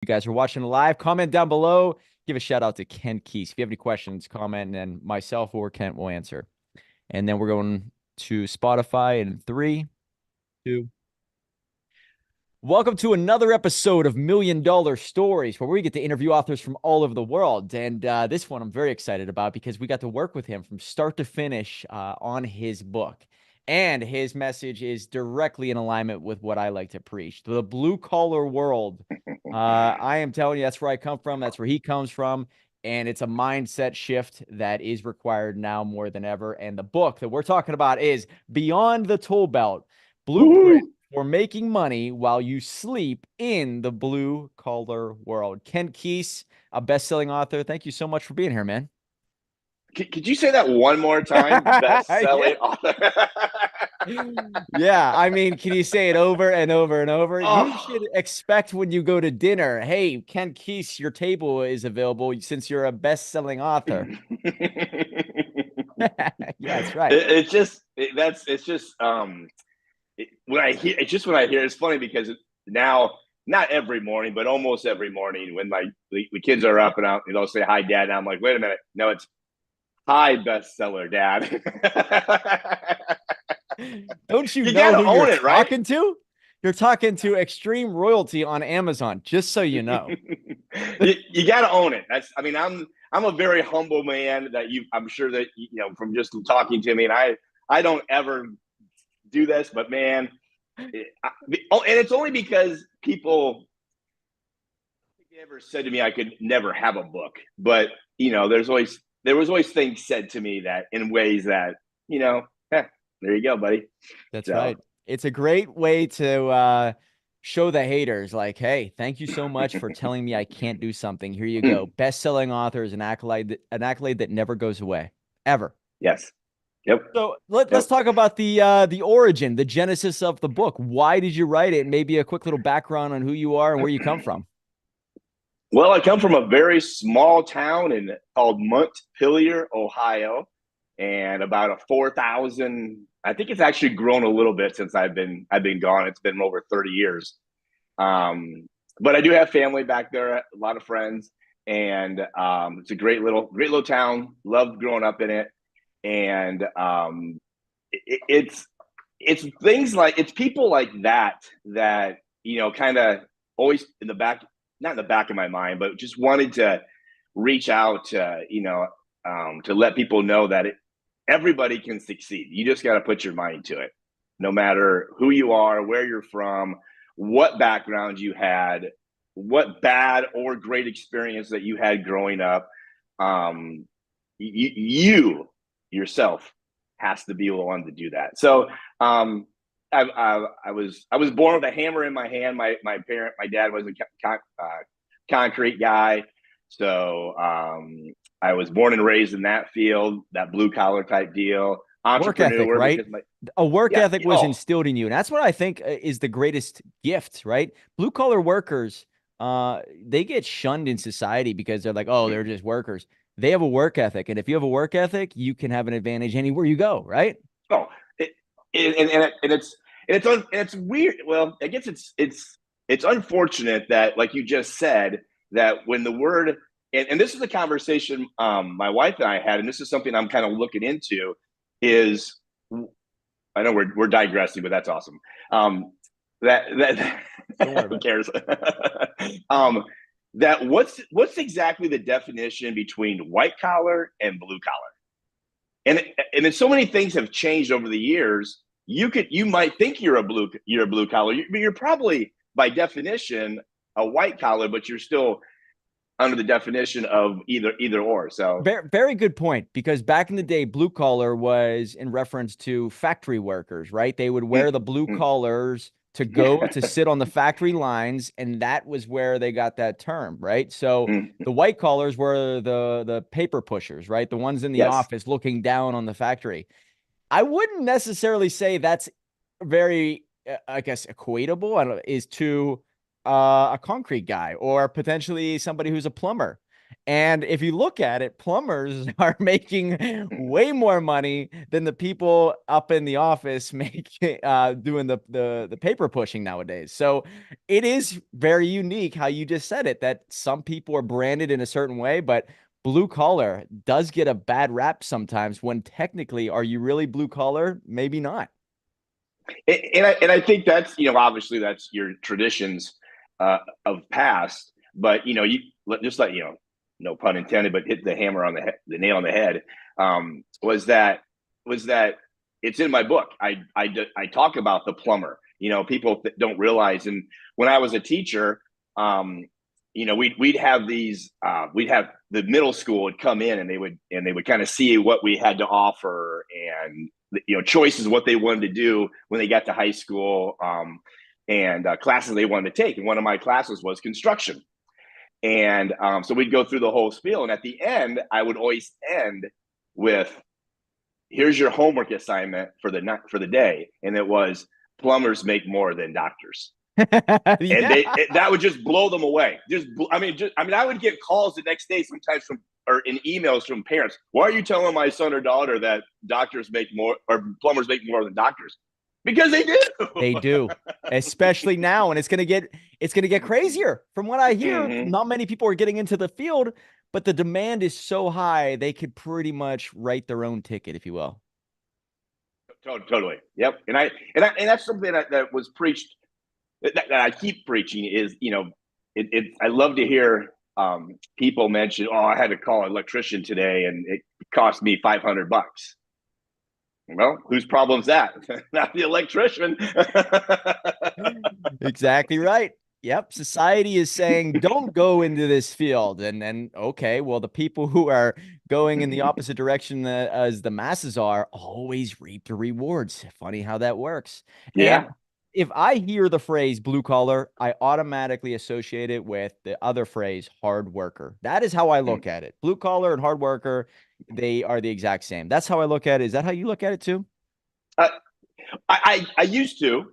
You guys are watching live. Comment down below. Give a shout out to Ken Keese. If you have any questions, comment, and myself or Kent will answer. And then we're going to Spotify in 3, 2. Welcome to another episode of Million Dollar Stories, where we get to interview authors from all over the world. And this one I'm very excited about because we got to work with him from start to finish on his book. And his message is directly in alignment with what I like to preach. The blue collar world. I am telling you, that's where I come from. That's where he comes from. And it's a mindset shift that is required now more than ever. And the book that we're talking about is Beyond the Toll Belt, Blueprint Woo-hoo. for Making Money While You Sleep in the Blue Collar World. Ken Keese, a best-selling author. Thank you so much for being here, man. Could you say that one more time? Yeah. Best-selling author. Yeah, I mean, can you say it over and over and over? You should Oh. expect when you go to dinner, hey, Ken Keese, your table is available since you're a best-selling author. Yeah, that's right. It's just it's just when I hear when I hear it's funny because now not every morning but almost every morning when the kids are up and out, they'll say hi dad, and I'm like, wait a minute, no, it's hi bestseller dad. Don't you You know gotta who you're own it, right? talking to? You're talking to Extreme Royalty on Amazon, just so you know. You got to own it. I'm a very humble man that I'm sure that from just talking to me, and I don't ever do this, but man, and it's only because people ever said to me I could never have a book, but there was always things said to me that in ways that there you go, buddy. That's So right. It's a great way to show the haters, like, hey, thank you so much for telling me I can't do something. Here you go. Best-selling author is an accolade that never goes away, ever. yes, yep, So let's yep. talk about the origin, the genesis of the book. Why did you write it? Maybe a quick little background on who you are and where you come from. Well, I come from a very small town called Montpelier, Ohio, and about a 4,000. I think it's actually grown a little bit since I've been gone. It's been over 30 years. Um, but I do have family back there, a lot of friends, and it's a great little town. Loved growing up in it, and it's things like it's people like that kind of always in the back, not in the back of my mind, but just wanted to reach out to let people know that everybody can succeed. You just got to put your mind to it, no matter who you are, where you're from, what background you had, what bad or great experience that you had growing up. You yourself has to be the one to do that. So I was born with a hammer in my hand. My dad was a concrete guy, so I was born and raised in that field, that blue collar type deal. Work ethic, Entrepreneur right? because my A work yeah ethic was oh instilled in you. And that's what I think is the greatest gift, right? Blue collar workers, they get shunned in society because they're like, oh, they're just workers. They have a work ethic. And if you have a work ethic, you can have an advantage anywhere you go, right? oh it, and it's weird. Well, I guess it's unfortunate that, like you just said, that when the word and this is a conversation my wife and I had, and this is something I'm kind of looking into, is I know we're digressing, but that's awesome. That Don't worry who about cares? um, that what's exactly the definition between white collar and blue collar? And then so many things have changed over the years. You might think you're a blue collar, but you're probably by definition a white collar, but you're still under the definition of either or. So Very, very good point. Because back in the day, blue collar was in reference to factory workers, right? They would wear the blue collars to go to sit on the factory lines, and that was where they got that term, right? So the white collars were the paper pushers, right? The ones in the yes, office looking down on the factory. I wouldn't necessarily say that's very, I guess, equatable. I don't know, is to a concrete guy or potentially somebody who's a plumber. And if you look at it, plumbers are making way more money than the people up in the office make doing the paper pushing nowadays. So it is very unique how you just said it, that some people are branded in a certain way, but blue collar does get a bad rap sometimes when technically, are you really blue collar? Maybe not. And I think that's, obviously that's your traditions of past, but just like, no pun intended, but hit the hammer on the nail on the head. Was that it's in my book. I talk about the plumber. People that don't realize. And when I was a teacher, we'd have these we'd have the middle school would come in, and they would kind of see what we had to offer, and choices, what they wanted to do when they got to high school, and classes they wanted to take. And one of my classes was construction. And so we'd go through the whole spiel. And at the end, I would always end with, here's your homework assignment for the day. And it was, plumbers make more than doctors. And Yeah. that would just blow them away. I would get calls the next day sometimes or in emails from parents. Why are you telling my son or daughter that doctors make more or plumbers make more than doctors? Because they do. They do, especially now, and it's gonna get crazier. From what I hear, Mm-hmm. not many people are getting into the field, but the demand is so high they could pretty much write their own ticket, if you will. Totally. Yep. And that's something that was preached, that I keep preaching is, I love to hear people mention, oh, I had to call an electrician today and it cost me $500. Well, whose problem's that? Not the electrician. Exactly right. Yep. Society is saying, don't go into this field. And okay, well, the people who are going in the opposite direction as the masses are always reap the rewards. Funny how that works. And Yeah. if I hear the phrase blue collar, I automatically associate it with the other phrase hard worker. That is how I look at it. Blue collar and hard worker, they are the exact same. That's how I look at it. Is that how you look at it too? Uh, I used to.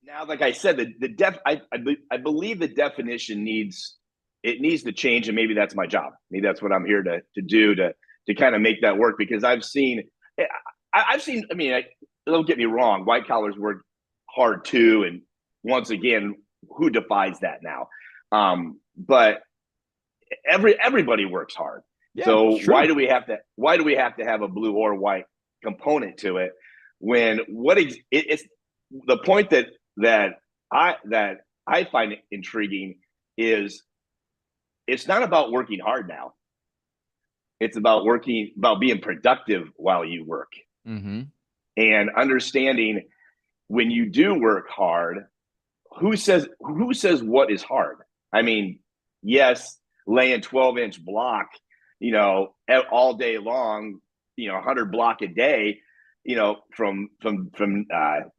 Now, like I said, I believe the definition needs to change, and maybe that's my job. Maybe that's what I'm here to do to kind of make that work, because I've seen. I mean, don't get me wrong, white collars work hard too, and once again, who defies that now? But everybody works hard. Yeah, So it's true. why do we have to have a blue or white component to it, when it's the point that I find intriguing is, it's not about working hard now. It's about being productive while you work, Mm-hmm. and understanding when you do work hard, who says what is hard? I mean, yes, laying 12-inch block, all day long, 100 block a day, from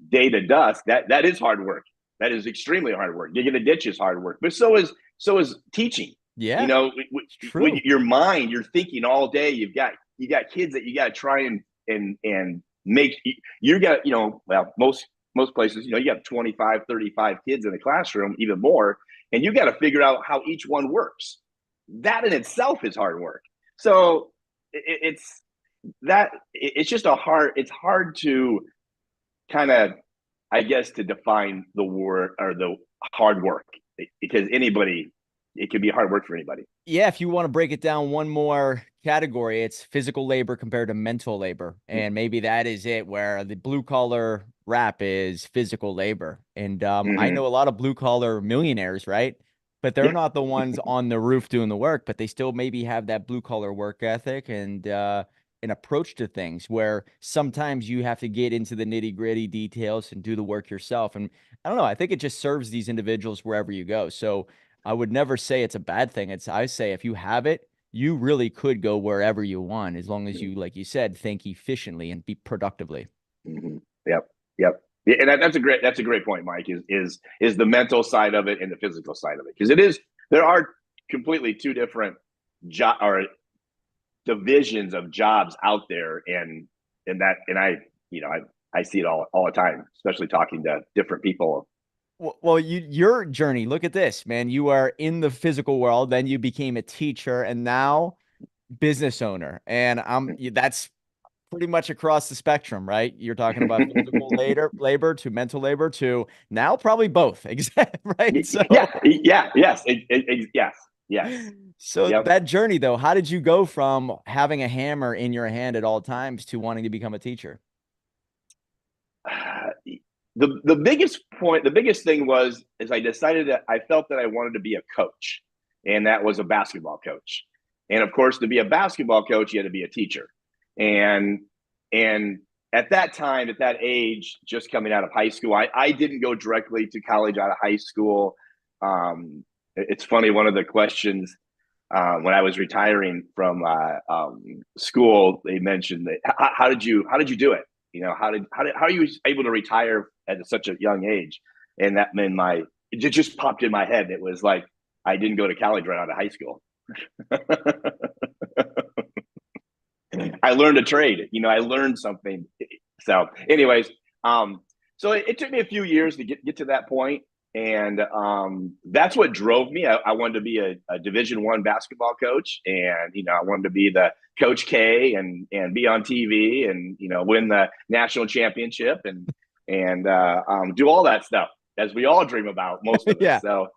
day to dusk. That is hard work. That is extremely hard work. Digging a ditch is hard work, but so is teaching. You Yeah, know, it's when true. your mind, you're thinking all day. You got kids that you got to try and make. You got, well, most places, you got 25, 35 kids in the classroom, even more, and you got to figure out how each one works. That in itself is hard work. So it's it's just it's hard to kind of, I guess, to define the word or the hard work, because it could be hard work for anybody. Yeah, if you want to break it down one more category, it's physical labor compared to mental labor. And maybe that is it, where the blue collar rap is physical labor. And I Mm-hmm. know a lot of blue collar millionaires, right? But they're Yeah. not the ones on the roof doing the work, but they still maybe have that blue collar work ethic and an approach to things where sometimes you have to get into the nitty gritty details and do the work yourself. And I don't know, I think it just serves these individuals wherever you go. So I would never say it's a bad thing. I say if you have it, you really could go wherever you want, as long as you, like you said, think efficiently and be productively. Mm-hmm. Yep. Yep. Yeah, and that's a great point, Mike. Is the mental side of it and the physical side of it, because there are completely two different job or divisions of jobs out there, and I see it all the time, especially talking to different people Well, your journey, look at this, man. You are in the physical world, then you became a teacher, and now business owner. And that's pretty much across the spectrum, right? You're talking about physical labor to mental labor to now probably both. Exactly, right? Yeah, yeah, yes, yes, yes, So yep. that journey though, how did you go from having a hammer in your hand at all times to wanting to become a teacher? The biggest point, the biggest thing was is I decided that I felt that I wanted to be a coach, and that was a basketball coach. And of course, to be a basketball coach, you had to be a teacher. And and at that time, at that age, just coming out of high school, I didn't go directly to college out of high school. It's funny, one of the questions when I was retiring from school, they mentioned that how did you do it? You know, how are you able to retire at such a young age? And that meant it just popped in my head. It was like I didn't go to college right out of high school. I learned a trade. You know, I learned something. So, anyways, so it took me a few years to get to that point, and that's what drove me. I wanted to be a Division One basketball coach, and you know, I wanted to be the Coach K and be on TV, and you know, win the national championship, and do all that stuff as we all dream about, most of us. Yeah. So,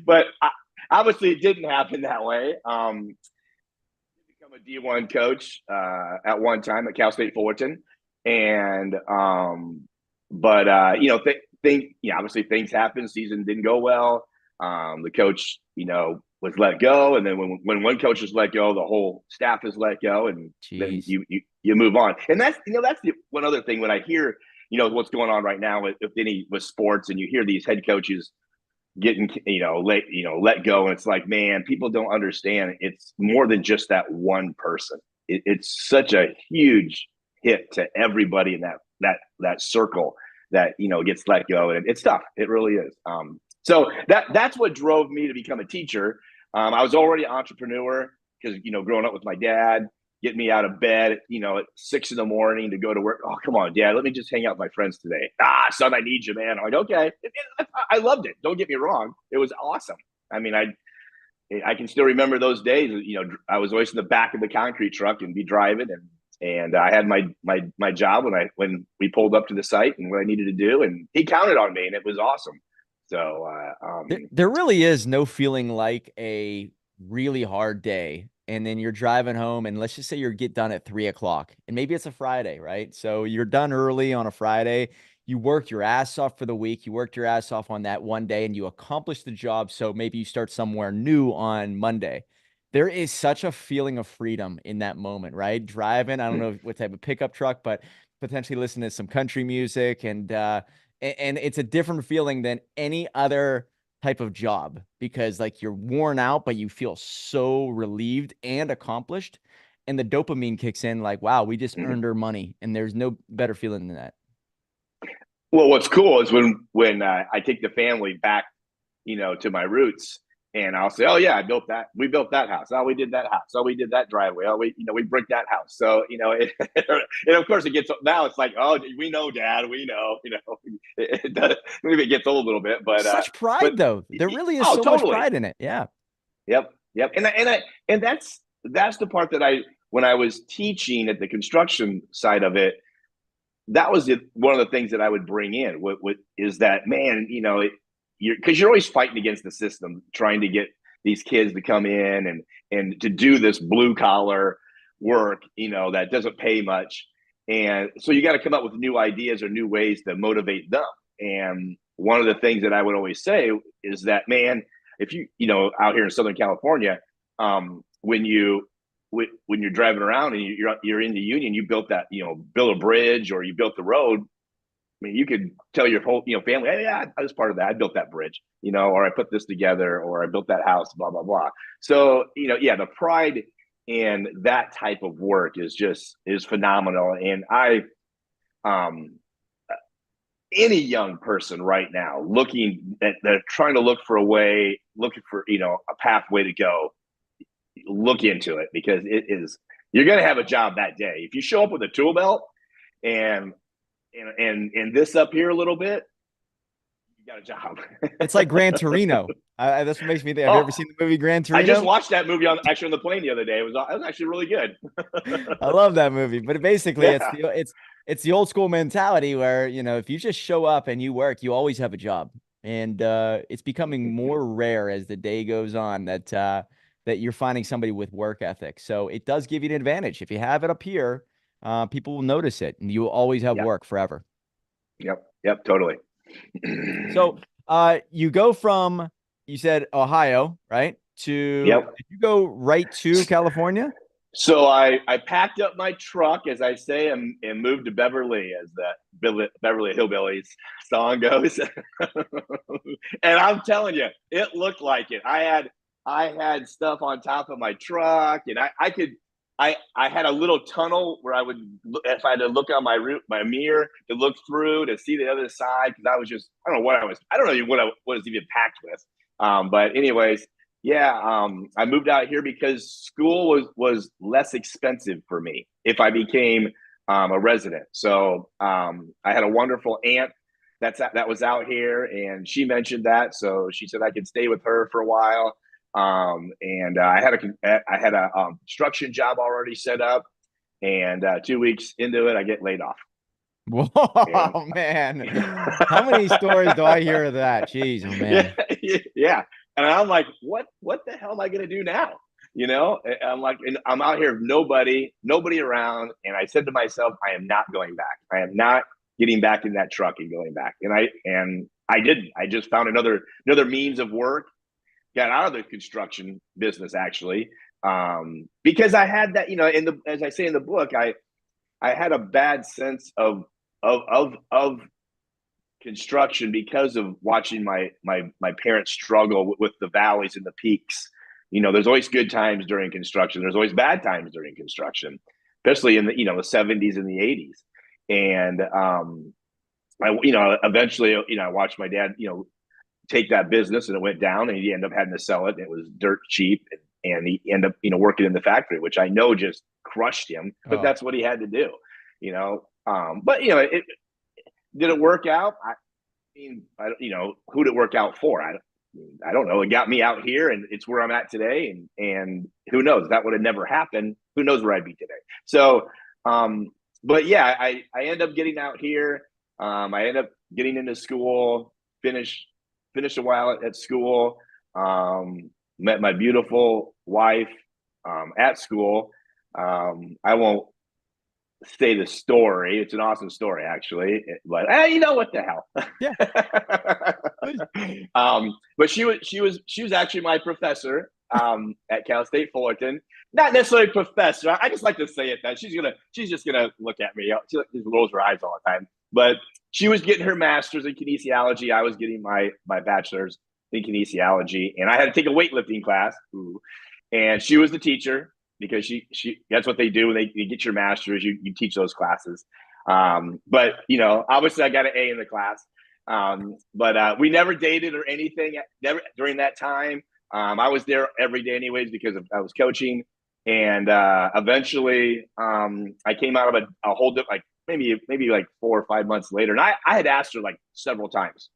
but obviously, it didn't happen that way. Become a D1 coach at one time at Cal State Fullerton, and but you know, obviously things happen. Season didn't go well. The coach, you know, was let go, and then when one coach is let go, the whole staff is let go, and then Jeez. you move on. And that's that's the one other thing when I hear what's going on right now with sports, and you hear these head coaches getting let go, and it's like, man, people don't understand, it's more than just that one person. It's such a huge hit to everybody in that circle that gets let go, and it's tough. It really is. So that's what drove me to become a teacher. I was already an entrepreneur because growing up with my dad, get me out of bed, at 6 in the morning to go to work. Oh, come on, Dad, let me just hang out with my friends today. Son, I need you, man. I'm like, okay. I loved it. Don't get me wrong. It was awesome. I mean, I can still remember those days. I was always in the back of the concrete truck and be driving, and I had my job when we pulled up to the site and what I needed to do, and he counted on me, and it was awesome. So There really is no feeling like a really hard day. And then you're driving home, and let's just say you get done at 3 o'clock, and maybe it's a Friday, right? So you're done early on a Friday. You worked your ass off for the week. You worked your ass off on that one day, and you accomplished the job. So maybe you start somewhere new on Monday. There is such a feeling of freedom in that moment, right? Driving, I don't know what type of pickup truck, but potentially listening to some country music, and it's a different feeling than any other type of job, because like you're worn out, but you feel so relieved and accomplished. And the dopamine kicks in like, wow, we just earned our money. And there's no better feeling than that. well, what's cool is when I take the family back, to my roots, and I'll say, oh yeah, we built that house. Oh, we did that house. Oh, we did that driveway. Oh, we bricked that house. So and of course it gets, now it's like, oh, we know, Dad, we know, it does, maybe it gets old a little bit, Such but pride though. There really is oh, so much totally. pride in it. Yeah. Yep. And that's the part that when I was teaching at the construction side of it, that was one of the things that I would bring in. What is that, man? Because you're always fighting against the system, trying to get these kids to come in and to do this blue collar work, that doesn't pay much, and so you got to come up with new ideas or new ways to motivate them. And one of the things that I would always say is that, man, if out here in Southern California, when you're driving around and you're in the union, you built that, build a bridge or you built the road. I mean, you could tell your whole, family, hey, yeah, I was part of that. I built that bridge, or I put this together, or I built that house, blah, blah, blah. So, yeah, the pride in that type of work is phenomenal. And um, any young person right now they're trying to look for a way, looking for, a pathway to go, look into it, because you're going to have a job that day. If you show up with a tool belt and and this up here a little bit, you got a job. It's like Gran Torino. That's what makes me think. Have you ever Oh, seen the movie Gran I just Torino? watched that movie on the plane the other day. It was actually really good. I love that movie. But basically, Yeah. it's the old school mentality where, if you just show up and you work, you always have a job. And it's becoming more rare as the day goes on that you're finding somebody with work ethic. So it does give you an advantage. If you have it up here, people will notice it, and you will always have Yep. work forever. Yep. Yep. Totally. So you go from, you said Ohio, right? Yep. Did you go right to California? So I packed up my truck, as I say, and moved to Beverly, as that Beverly Hillbillies song goes. And I'm telling you, it looked like it. I had stuff on top of my truck, and I had a little tunnel where I would, if I had to look on my mirror to look through to see the other side, because I don't know even what I was even packed with. But anyways, yeah, I moved out here because school was less expensive for me if I became a resident. So I had a wonderful aunt that was out here, and she mentioned that, so she said I could stay with her for a while. And I had a construction job already set up, and 2 weeks into it, I get laid off. And Whoa, man. How many stories do I hear of that? Jeez, oh yeah, man. yeah. And I'm like, what the hell am I gonna do now? I'm like, and I'm out here, nobody around. And I said to myself, I am not going back. I am not getting back in that truck and going back. And I didn't. I just found another means of work, got out of the construction business actually. Because I had that, as I say in the book, I had a bad sense of construction because of watching my parents struggle with the valleys and the peaks. There's always good times during construction. There's always bad times during construction, especially in the 70s and the 80s. And I eventually I watched my dad take that business, and it went down, and he ended up having to sell it. And it was dirt cheap, and he ended up working in the factory, which I know just crushed him, but Oh, that's what he had to do. But it did it work out? I mean, who did it work out for? I don't know. It got me out here, and it's where I'm at today. And who knows? That would have never happened. Who knows where I'd be today? So, but yeah, I end up getting out here. I end up getting into school, finished a while at school. Met my beautiful wife at school. I won't say the story. It's an awesome story, actually. But what the hell? yeah. Please. But she was actually my professor at Cal State Fullerton. Not necessarily professor. I just like to say it that she's just gonna look at me. She just rolls her eyes all the time. But she was getting her master's in kinesiology. I was getting my bachelor's in kinesiology, and I had to take a weightlifting class. Ooh. And she was the teacher, because she that's what they do when you get your master's. You teach those classes. But obviously I got an A in the class. But we never dated or anything never during that time. I was there every day anyways because I was coaching. And eventually I came out of a whole like maybe like 4 or 5 months later, and I had asked her like several times,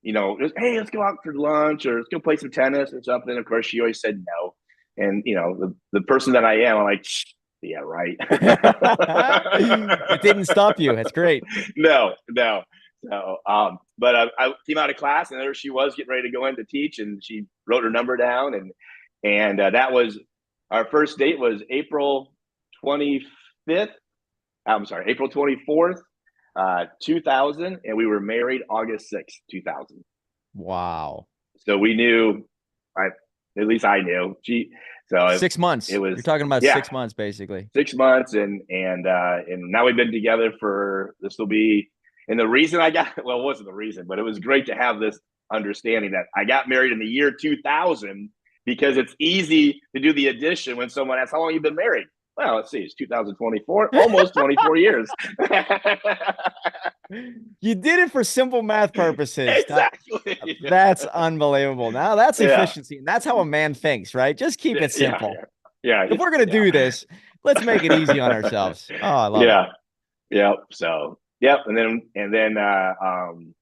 just, hey, let's go out for lunch, or let's go play some tennis or something. Of course, she always said no. And the person that I am, I'm like, yeah, right. It didn't stop you. That's great. No. So, but I came out of class, and there she was getting ready to go in to teach, and she wrote her number down, and that was our first date was April 25th. I'm sorry, April 24th, 2000, and we were married August 6th, 2000. Wow. So we knew, at least I knew. So 6 months. it was, You're talking about yeah, 6 months, basically. 6 months, and now we've been together this will be, and the reason it wasn't the reason, but it was great to have this understanding that I got married in the year 2000, because it's easy to do the addition when someone asks, how long you been married? Well, let's see, it's 2024, almost 24 years. You did it for simple math purposes. Exactly. That's unbelievable. Now that's Yeah. efficiency. And that's how a man thinks, right? Just keep it simple. Yeah. If we're going to do this, let's make it easy on ourselves. Oh, I love it. Yeah. So Yep. And then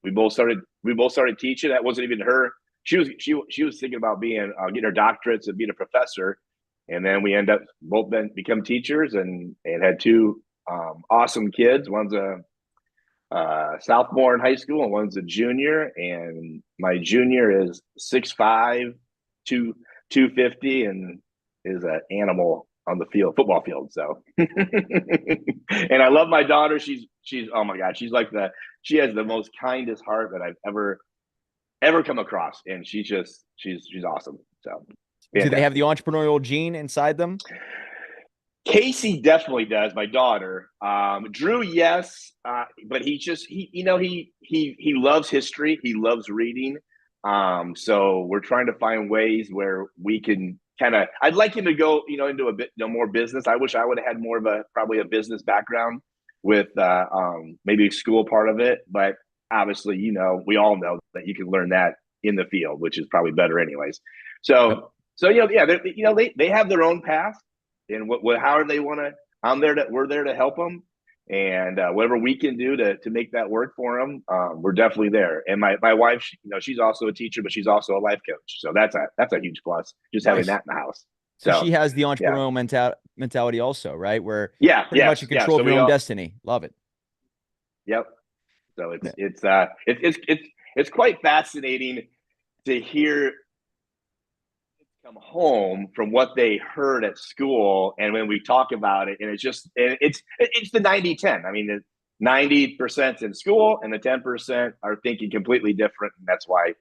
we both started teaching. That wasn't even her. She was thinking about being getting her doctorates and being a professor. And then we end up both become teachers and had two awesome kids. One's a sophomore in high school and one's a junior. And my junior is 6'5", 250, and is an animal on the field, football field. So, and I love my daughter. She's oh my god, she has the most kindest heart that I've ever come across, and she's awesome. So, Do they fantastic. have the entrepreneurial gene inside them? Casey definitely does. My daughter, Drew, yes, but he loves history. He loves reading. So we're trying to find ways where we can kind of. I'd like him to go, into a bit, more business. I wish I would have had more of probably a business background with maybe a school part of it. But obviously, we all know that you can learn that in the field, which is probably better anyways. So, yeah, they have their own path and however they want to. We're there to help them, and whatever we can do to make that work for them, we're definitely there. And my wife, she's also a teacher, but she's also a life coach, so that's a huge plus, just having Nice. that in the house. So she has the yeah, entrepreneurial mentality also, right? Where yeah, pretty much in yeah. control So of your own destiny. Love it. Yep. So Yeah. it's quite fascinating to hear come home from what they heard at school, and when we talk about it, and it's the 90-10. I mean, the 90% in school and the 10% are thinking completely different, and that's why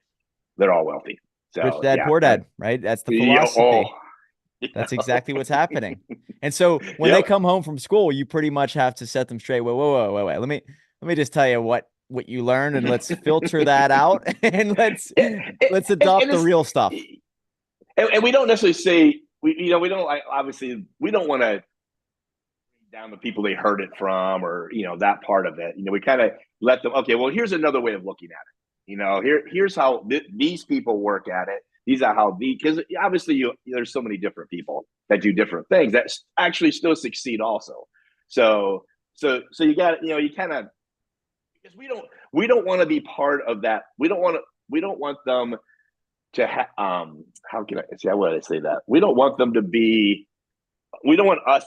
they're all wealthy. Rich So dad, yeah, poor dad, right? That's the yeah, philosophy. That's exactly what's happening. And so when they yep. come home from school, you pretty much have to set them straight. Wait. Let me just tell you what you learned, and let's filter that out, and let's adopt the real stuff. And we don't necessarily say we don't, obviously we don't want to down the people they heard it from, or that part of it. We kind of let them. Okay, well, here's another way of looking at it. Here's how these people work at it. These are how because obviously there's so many different people that do different things that actually still succeed also. So you got you kind of, because we don't want to be part of that. We don't want them to how can I say, how would I say that? We don't want us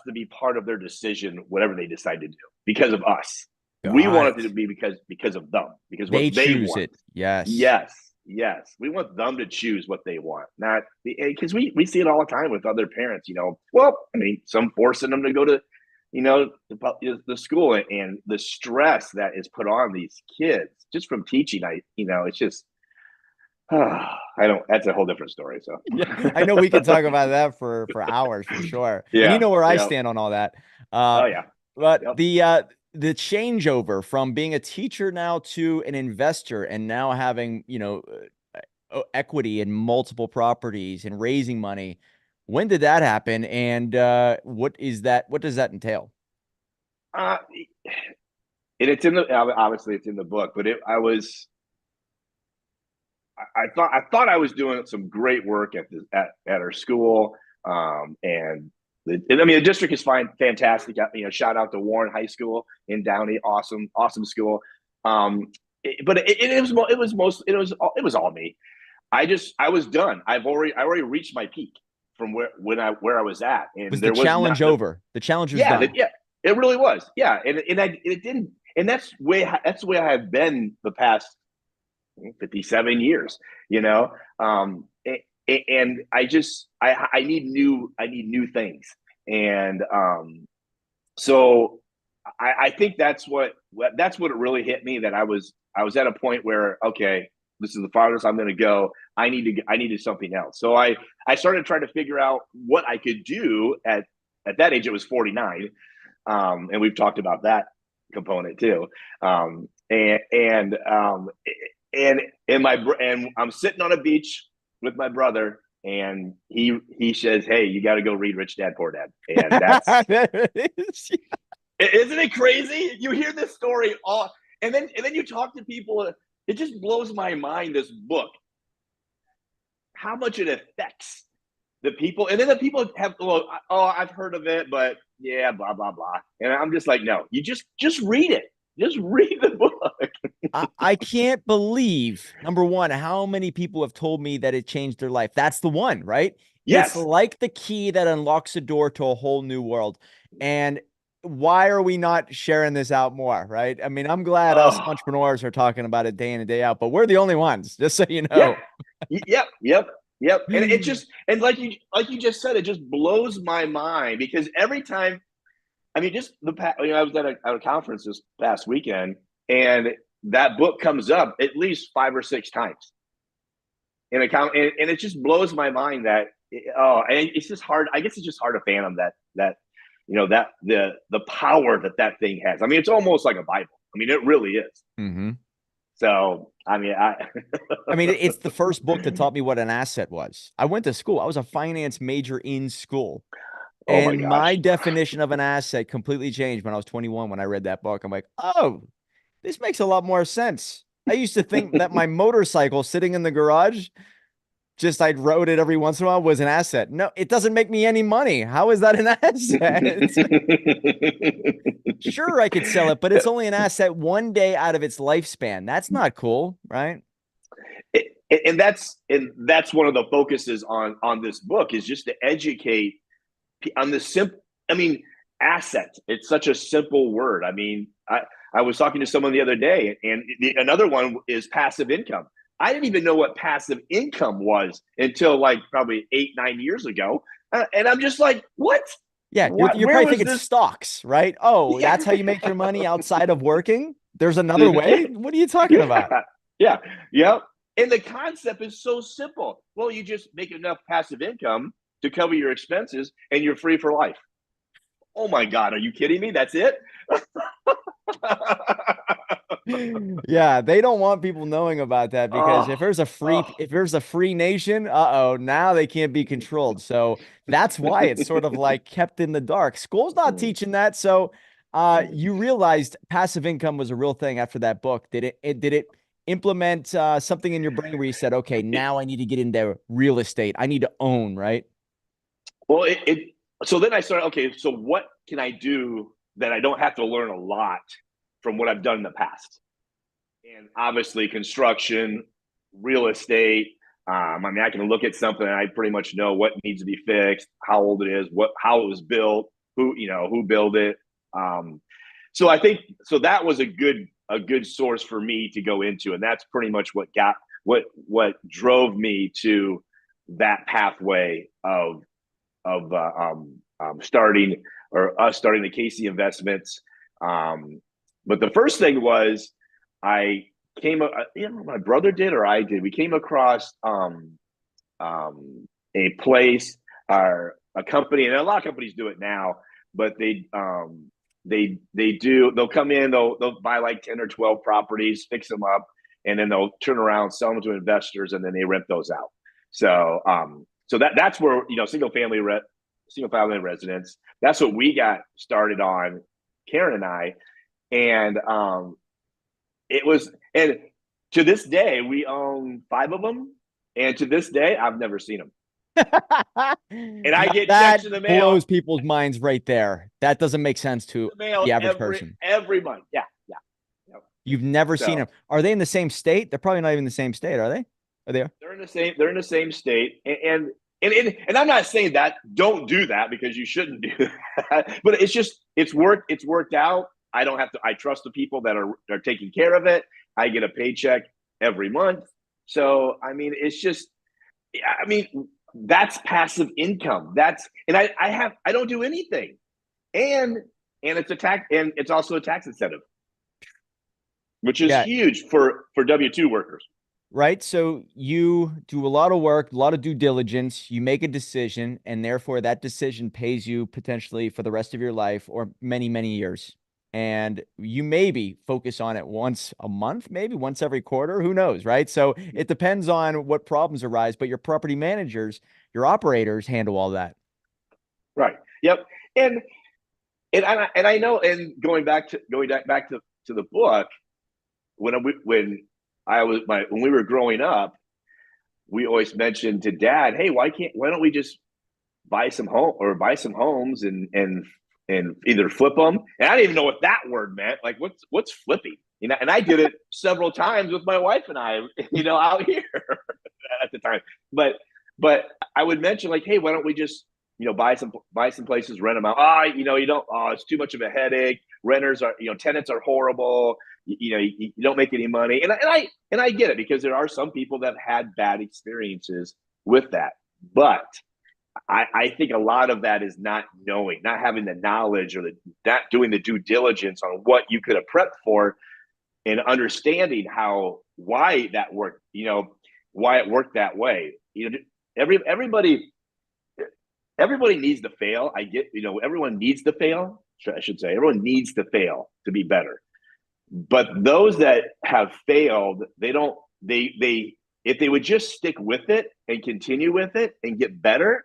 to be part of their decision, whatever they decide to do, because of us. We want it to be because of them, because they what they choose want. it. Yes. Yes. We want them to choose what they want, not because we see it all the time with other parents. Well, I mean, some forcing them to go to, the school, and the stress that is put on these kids just from teaching. It's just. I don't. That's a whole different story. So Yeah, I know we could talk about that for hours for sure. And yeah, you know where I stand on all that. Oh yeah. But Yep. the changeover from being a teacher now to an investor, and now having equity in multiple properties and raising money. When did that happen? And what is that? What does that entail? And it's obviously it's in the book, but I thought I was doing some great work at our school, and the district is fantastic. Shout out to Warren High School in Downey, awesome school. But it was all me. I was done. I already reached my peak from where I was at, and Was the challenge over? The challenge was done. Yeah, it really was. Yeah, and it didn't, and that's the way I have been the past 57 years, and I need new things. And so I think that's what it really hit me, that I was at a point where, okay, this is the farthest I'm going to go. I needed something else. So I started trying to figure out what I could do at that age. It was 49. And we've talked about that component too. And I'm sitting on a beach with my brother, and he says, "Hey, you got to go read Rich Dad Poor Dad." And that's isn't it crazy? You hear this story all, and then you talk to people. It just blows my mind, this book, how much it affects the people. And then the people have, I've heard of it, but yeah, blah blah blah. And I'm just like, no, you just read it. Just read the book. I can't believe, number one, how many people have told me that it changed their life. That's the one, right? It's Yes. like the key that unlocks a door to a whole new world. And why are we not sharing this out more, right? I mean, I'm glad us Oh, entrepreneurs are talking about it day in and day out, but we're the only ones, just so you yeah. know. Yep. Yep. Yep. And it just, and like you just said, it just blows my mind because every time, I mean, just I was at a conference this past weekend, and that book comes up at least 5 or 6 times in account, and it just blows my mind that and it's just hard. I guess it's just hard to fathom that that the power that thing has. I mean, it's almost like a Bible. I mean, it really is. Mm-hmm. So, I mean, I mean, it's the first book that taught me what an asset was. I went to school. I was a finance major in school. oh my And my gosh. definition of an asset completely changed when I was 21 when I read that book. I'm like, oh, this makes a lot more sense. I used to think that my motorcycle sitting in the garage, just I'd rode it every once in a while, was an asset. No, it doesn't make me any money. How is that an asset? Sure, I could sell it, but it's only an asset one day out of its lifespan. That's not cool, right? And that's one of the focuses on this book is just to educate on the simple. I mean, asset. It's such a simple word. I mean, I was talking to someone the other day, and another one is passive income. I didn't even know what passive income was until like probably 8, 9 years ago, and I'm just like, what? Yeah, What? you're Where probably was thinking this? stocks, right? Oh, Yeah, that's how you make your money outside of working? There's another way? What are you talking about? yeah, yeah, yeah. And the concept is so simple. Well, you just make enough passive income to cover your expenses, and you're free for life. Oh my God, are you kidding me? That's it? Yeah, they don't want people knowing about that because Oh, oh. if there's a free nation, uh-oh, now they can't be controlled. So that's why it's sort of like kept in the dark. School's not teaching that. So you realized passive income was a real thing after that book. Did it implement something in your brain where you said, okay, now I need to get into real estate. I need to own, right? Well, so then I started, okay, so what can I do that I don't have to learn a lot from what I've done in the past? And obviously, construction, real estate. I mean, I can look at something and I pretty much know what needs to be fixed, how old it is, how it was built, who built it. Um, so I think that was a good source for me to go into, and that's pretty much what drove me to that pathway of starting or us starting the Casey Investments. But the first thing was I my brother did or I did. We came across a place or a company, and a lot of companies do it now, but they'll come in, they'll buy like 10 or 12 properties, fix them up, and then they'll turn around, sell them to investors, and then they rent those out. So that's where single family residence. That's what we got started on, Karen and I, and it was, and to this day we own 5 of them, and to this day I've never seen them. And I Now get checks that in the mail, blows people's minds right there. That doesn't make sense to the mail the average every person. every month. Yeah, yeah. Yep. You've never seen So them. Are they in the same state? They're probably not even in the same state, are they? Are they? they're in the same state, and I'm not saying that don't do that because you shouldn't do that, but it's worked out. I don't have to. I trust the people that are taking care of it. I get a paycheck every month, so I mean, it's just, I mean, that's passive income. And I don't do anything, and it's also a tax incentive, which is Yeah, huge for W-2 workers. right. So you do a lot of work, a lot of due diligence. You make a decision, and therefore that decision pays you potentially for the rest of your life or many, many years. And you maybe focus on it once a month, maybe once every quarter. Who knows, right? So it depends on what problems arise, but your property managers, your operators handle all that. Right. Yep. And and I know, and going back to the book, when we were growing up, we always mentioned to Dad, hey, why don't we just buy some homes, and and either flip them. And I didn't even know what that word meant. Like, what's flipping? You know, and I did it several times with my wife and I, you know, out here at the time. But I would mention like, hey, why don't we just, you know, buy some places, rent them out. You know, you don't. Oh, it's too much of a headache. Renters are, you know, tenants are horrible. You know, you don't make any money. And I get it, because there are some people that have had bad experiences with that. But I think a lot of that is not knowing, not having the knowledge, or not doing the due diligence on what you could have prepped for, and understanding why that worked, you know, why it worked that way. You know, everybody needs to fail. I get, you know, everyone needs to fail. I should say everyone needs to fail to be better. But those that have failed, they if they would just stick with it and continue with it and get better,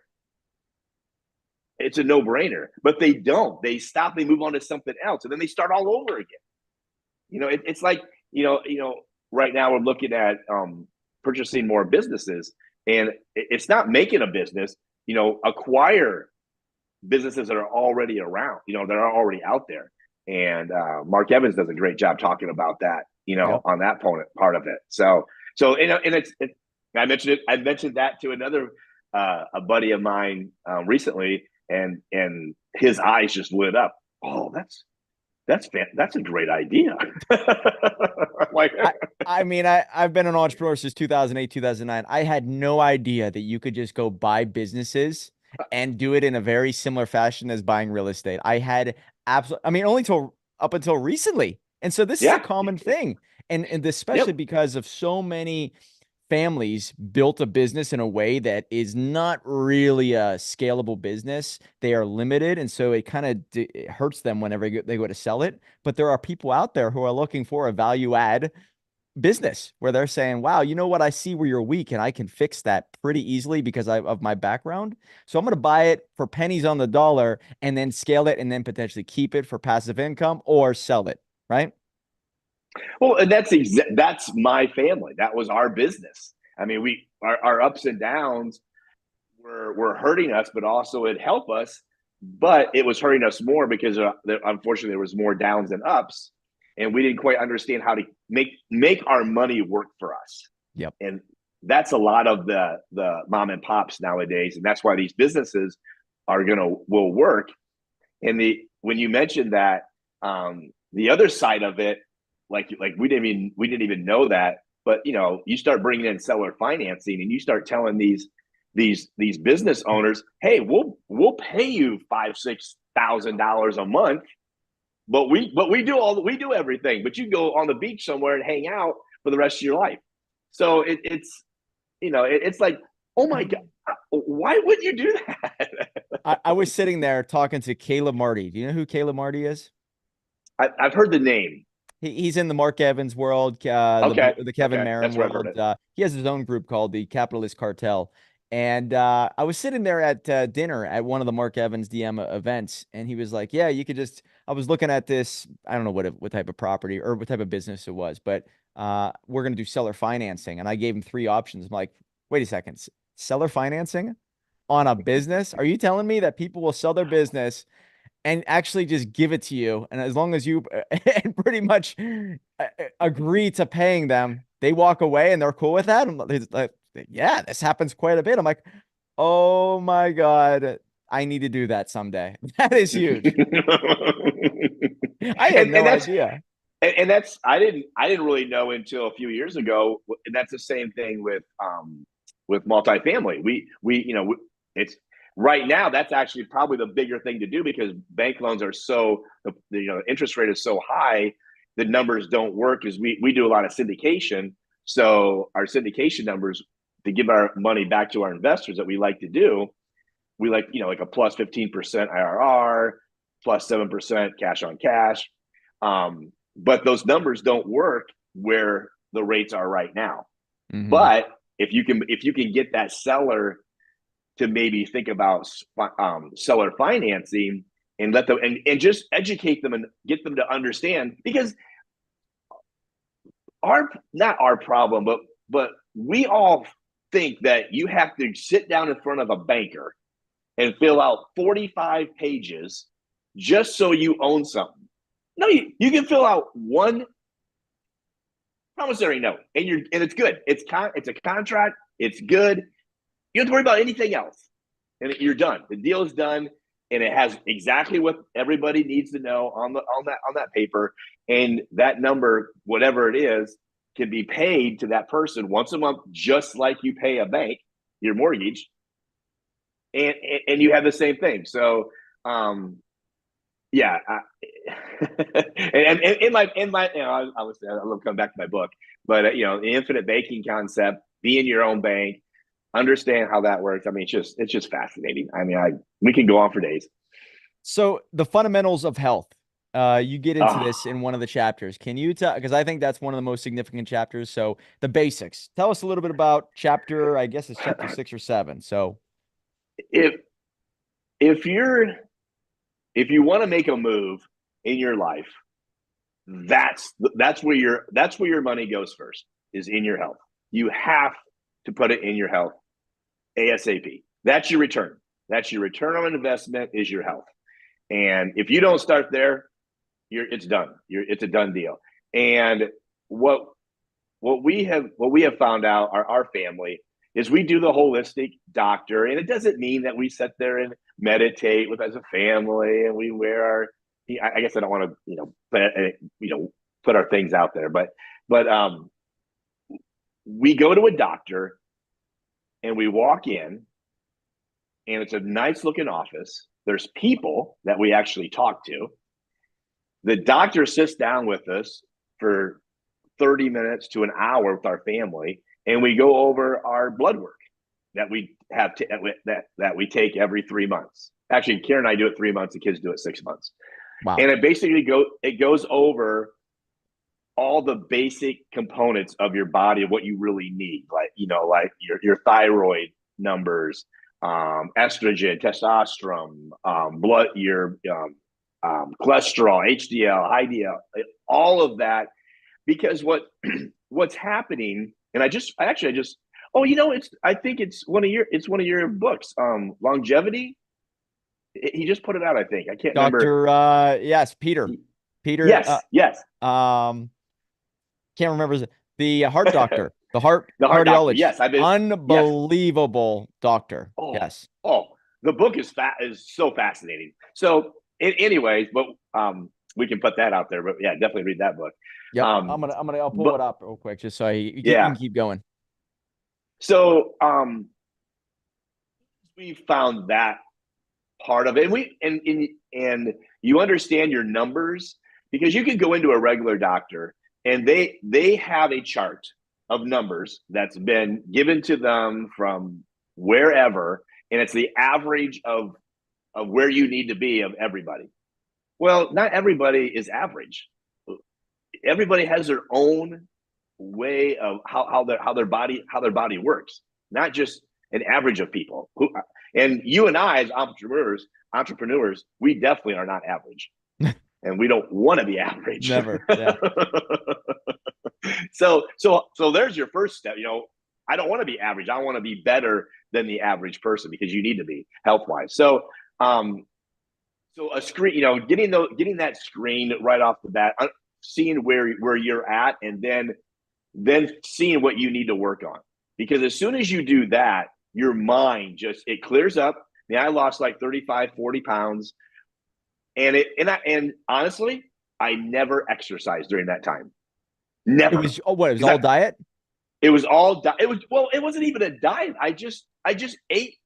it's a no-brainer. But they don't. They stop, they move on to something else, and then they start all over again. You know, it's like, right now we're looking at purchasing more businesses, and it's not making a business, you know, acquire businesses that are already around, you know, that are already out there. And Mark Evans does a great job talking about that, you know, Yep. on that part of it. So, you know, and I mentioned that to another, a buddy of mine recently, and his eyes just lit up. Oh, that's a great idea. Like, I mean, I've been an entrepreneur since 2008, 2009. I had no idea that you could just go buy businesses and do it in a very similar fashion as buying real estate. I had absolutely, I mean, only till up until recently. And so this is a yeah, common thing. And especially yep. because of so many families built a business in a way that is not really a scalable business. They are limited. And so it kind of it hurts them whenever they go to sell it. But there are people out there who are looking for a value add business where they're saying, wow, you know what? I see where you're weak and I can fix that pretty easily because of my background. So I'm going to buy it for pennies on the dollar and then scale it and then potentially keep it for passive income or sell it. Right. Well, and that's my family. That was our business. I mean, our ups and downs were hurting us, but also it helped us. But it was hurting us more because unfortunately there was more downs than ups, and we didn't quite understand how to make our money work for us. Yep. And that's a lot of the mom and pops nowadays, and that's why these businesses will work. And when you mentioned that, the other side of it, like we didn't even know that, but you know, you start bringing in seller financing, and you start telling these business owners, hey, we'll pay you $5,000-6,000 a month, but we do everything, but you go on the beach somewhere and hang out for the rest of your life. So it's, you know, it's like, oh my God, why would you do that? I was sitting there talking to Caleb Marty. Do you know who Caleb Marty is? I've heard the name. He's in the Mark Evans world, Okay, the Kevin okay, Marin that's where I've heard world. it. He has his own group called the Capitalist Cartel. And I was sitting there at dinner at one of the Mark Evans DM events, and he was like, "Yeah, you could just." I was looking at this. I don't know what type of property or what type of business it was, but we're gonna do seller financing, and I gave him three options. I'm like, "Wait a second, seller financing on a business? Are you telling me that people will sell their business and actually just give it to you, and as long as you and pretty much agree to paying them, they walk away and they're cool with that?" I'm like, yeah, this happens quite a bit. I'm like, oh my God, I need to do that someday. That is huge. I had and no that's idea. that's I didn't really know until a few years ago. And that's the same thing with multifamily. We you know, it's right now, that's actually probably the bigger thing to do, because bank loans are so, you know, the interest rate is so high, the numbers don't work. Is we do a lot of syndication, so our syndication numbers, to give our money back to our investors, that we like to do, we like, you know, like a plus 15% IRR, plus 7% cash on cash. But those numbers don't work where the rates are right now. Mm-hmm. But if you can get that seller to maybe think about seller financing, and let them, and just educate them and get them to understand, because not our problem, but we all think that you have to sit down in front of a banker and fill out 45 pages just so you own something. No, you can fill out one promissory note, and it's good. It's a contract. It's good. You don't have to worry about anything else, and you're done. The deal is done, and it has exactly what everybody needs to know on that paper, and that number, whatever it is, can be paid to that person once a month, just like you pay a bank your mortgage, and you have the same thing. So, yeah, and in my obviously I love coming back to my book, but the infinite banking concept, being your own bank, understand how that works. I mean, it's just fascinating. I mean, we can go on for days. So the fundamentals of health, you get into Oh, this in one of the chapters. Can you tell, because I think that's one of the most significant chapters. So the basics. Tell us a little bit about chapter, I guess it's chapter 6 or 7. So if if you're if you want to make a move in your life, that's where your money goes first, is in your health. You have to put it in your health ASAP. That's your return. That's your return on investment, is your health. And if you don't start there, it's done. It's a done deal. And what what we have found out, our family, is we do the holistic doctor, and it doesn't mean that we sit there and meditate with as a family and we wear our. I guess I don't want to put our things out there, but we go to a doctor and we walk in, and it's a nice looking office. There's people that we actually talk to. The doctor sits down with us for 30 minutes to an hour with our family, and we go over our blood work that we have that we take every 3 months. Actually, Karen and I do it 3 months. The kids do it 6 months, wow. and it goes over all the basic components of your body, of what you really need, like your thyroid numbers, estrogen, testosterone, blood, your cholesterol, HDL, IDL, all of that. Because what's happening, and I just oh, I think it's one of your books, longevity. He just put it out. I think I can't remember. Dr. Yes, Peter, Yes, can't remember the heart doctor, the heart the heart doctor. cardiologist, Yes, I've been. Yes. unbelievable doctor. Oh, Yes. oh, the book is so fascinating. So, anyways, but we can put that out there. But yeah, definitely read that book. Yep. Um, I'll pull but it up real quick just so you yeah, can keep going. so we found that part of it, and you understand your numbers, because you can go into a regular doctor and they have a chart of numbers that's been given to them from wherever, and it's the average of where you need to be of everybody. Well, not everybody is average. Everybody has their own way of how their body works, not just an average of people who. And you and I, as entrepreneurs, we definitely are not average, and we don't want to be average. Never. Yeah. So there's your first step. I don't want to be average. I want to be better than the average person, because you need to be health wise. So a screen, getting that screen right off the bat, seeing where you're at, and then seeing what you need to work on. Because as soon as you do that, your mind it clears up. I mean, I lost like 35, 40 pounds. And honestly, I never exercised during that time. It Never. was it was all diet? It was all it wasn't even a diet. I just ate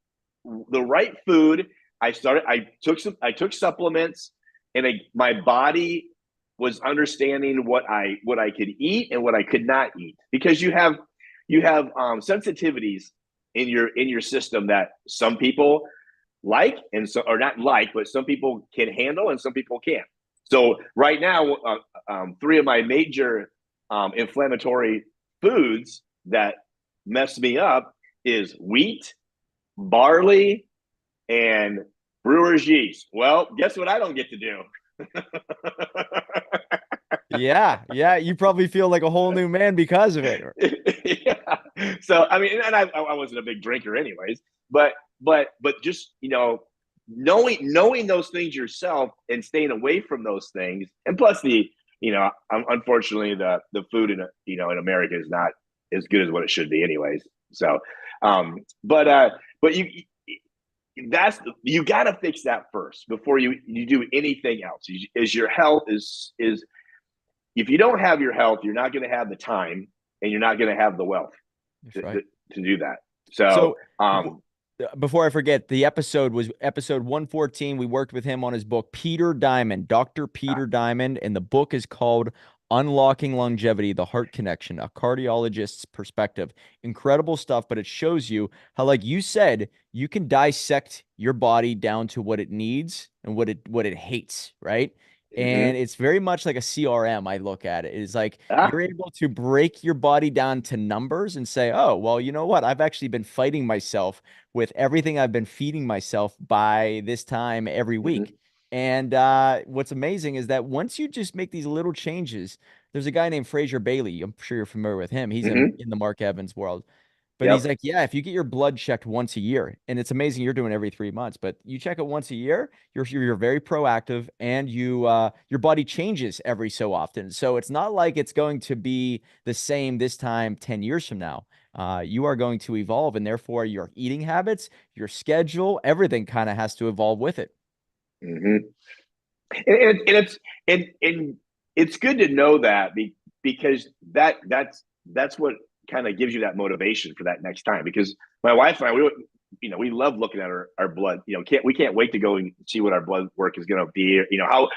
the right food. I took supplements, and my body was understanding what I could eat and what I could not eat, because you have sensitivities in your system that some people like, and so, or not like, but some people can handle and some people can't. So right now, three of my major inflammatory foods that mess me up is wheat, barley, and brewer's yeast. Well, guess what I don't get to do? Yeah. Yeah. You probably feel like a whole new man because of it. Yeah. So I mean, and I wasn't a big drinker anyways, but just knowing those things yourself and staying away from those things, and plus unfortunately the food in America is not as good as what it should be anyways. So, but you got to fix that first before you do anything else. Is your health is if you don't have your health, you're not going to have the time, and you're not going to have the wealth That's to, right. to do that. So So, before I forget, the episode was episode 114. We worked with him on his book, Peter Diamond, Dr. Peter Diamond, and the book is called Unlocking Longevity, The Heart Connection, a cardiologist's perspective. Incredible stuff, but it shows you how, like you said, you can dissect your body down to what it needs and what it hates, right? And mhm. it's very much like a CRM. I look at it. It's like you're able to break your body down to numbers and say, oh, well, you know what? I've actually been fighting myself with everything I've been feeding myself by this time every week. Mhm. And what's amazing is that once you just make these little changes, there's a guy named Fraser Bailey. I'm sure you're familiar with him. He's in, Mhm. in the Mark Evans world. But he's Yep. like, yeah, if you get your blood checked once a year, and it's amazing you're doing it every 3 months, but you check it once a year, you're very proactive, and your body changes every so often. So it's not like it's going to be the same this time 10 years from now. You are going to evolve, and therefore your eating habits, your schedule, everything kind of has to evolve with it. Mhm. And it's good to know that because that's what kind of gives you that motivation for that next time. Because my wife and I, we love looking at our blood. We can't wait to go and see what our blood work is going to be.